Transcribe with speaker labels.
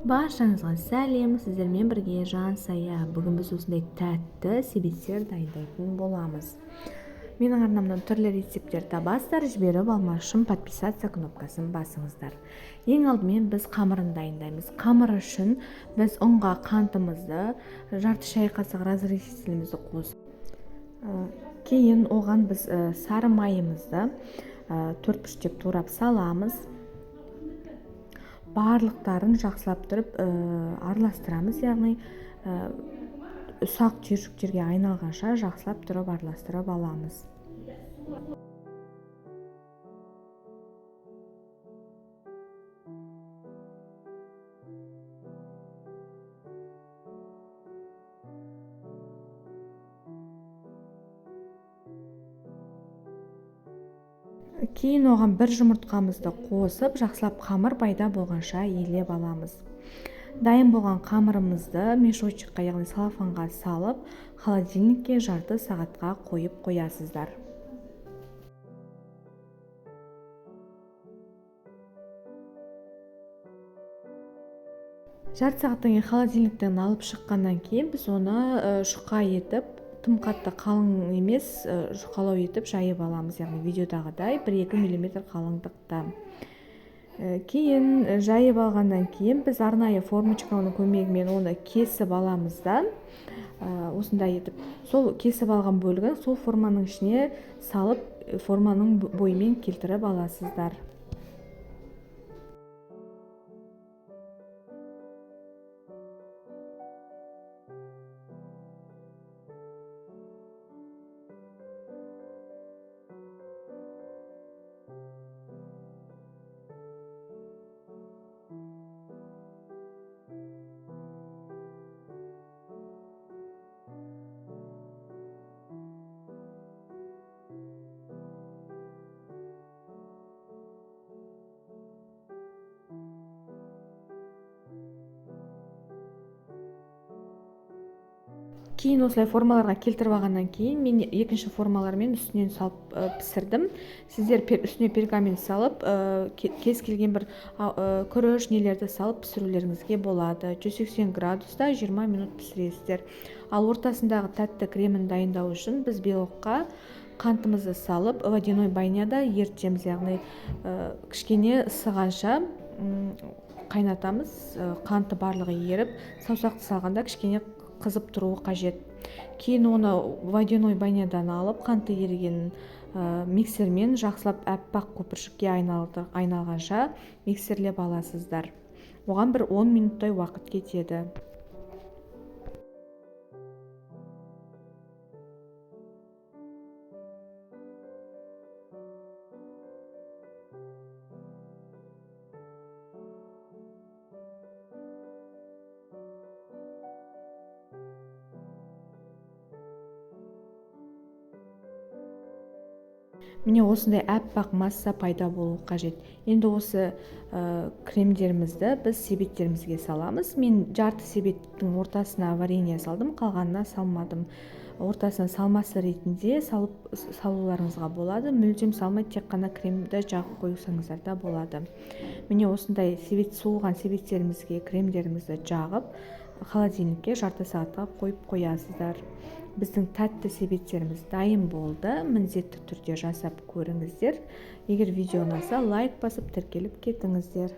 Speaker 1: Баршаңызға сәлем, сіздермен бірге Жансая. Бүгін біз осындай тәтті себеттер дайындайтын боламыз. Менің арнамнан түрлі рецепттер табасыздар, жіберіп алмас үшін подписаться кнопкасын басыңыздар. Ең алдымен біз қамырын дайындаймыз. Қамыр үшін біз ұнға қантымызды, жарты шай қасық разрыхлителімізді қосып, кейін оған біз сары майымызды 4-3 турап саламыз. Барлықтарын жақсылап тұрып араластырамыз, яғни ұсақ түйіршіктерге айналғанша жақсылап тұрып араластырып аламыз. Кейін оған бір жұмыртқамызды қосып, жақсылап қамыр пайда болғанша елеп аламыз. Дайын болған қамырымызды мешочыққа, яғни салафанға салып, холодильникке жарты сағатқа қойып қоясыздар. Жарты сағаттан кейін холодильниктен алып шыққаннан кейін біз оны жұқа етіп, тым қатты қалың емес, жұқалау етіп жайып аламыз, яғни видеодағыдай 1-2 мм қалыңдықта. Кейін жайып алғаннан кейін біз арнайы формочканың көмегімен оны кесіп аламыз да, осындай етіп, сол кесіп алған бөлігін сол форманың ішіне салып, форманың бойымен келтіріп аласыздар. Кейін осылай формаларға келтіріп алғаннан кейін мен екінші формалармен үстінен салып пісірдім. Сіздер үстіне пергамент салып, кез келген бір күріш нелерді салып пісірулеріңізге болады. 180 градуста 20 минут пісіресіздер. Ал ортасындағы тәтті кремін дайындау үшін біз белокқа қантымызды салып, водяной баняда ерітеміз, яғни кішкене ысығанша қайнатамыз. Қанты барлығы еріп, саусақты салғанда кішкене қызып тұруы қажет. Кейін оны водяной банядан алып, қанты еріген миксермен жақсылап әппақ көпіршікке айналғанша миксерлеп аласыздар. Оған бір 10 минуттай уақыт кетеді. Міне осындай әппақ масса пайда болу қажет. Енді осы кремдерімізді біз себеттерімізге саламыз. Мен жарты себеттің ортасына варенье салдым, қалғанына салмадым. Ортасына салмасы ретінде салуларыңызға болады. Мүлдем салмай, тек қана кремді жағып қойсаңыздар да болады. Міне осындай суыған себеттерімізге кремдерімізді жағып, холодильникке жарты сағатқа қойып қоясыздар. Біздің тәтті себеттеріміз дайын болды. Міндетті түрде жасап көріңіздер. Егер видео ұнаса, лайк басып тіркеліп кетіңіздер.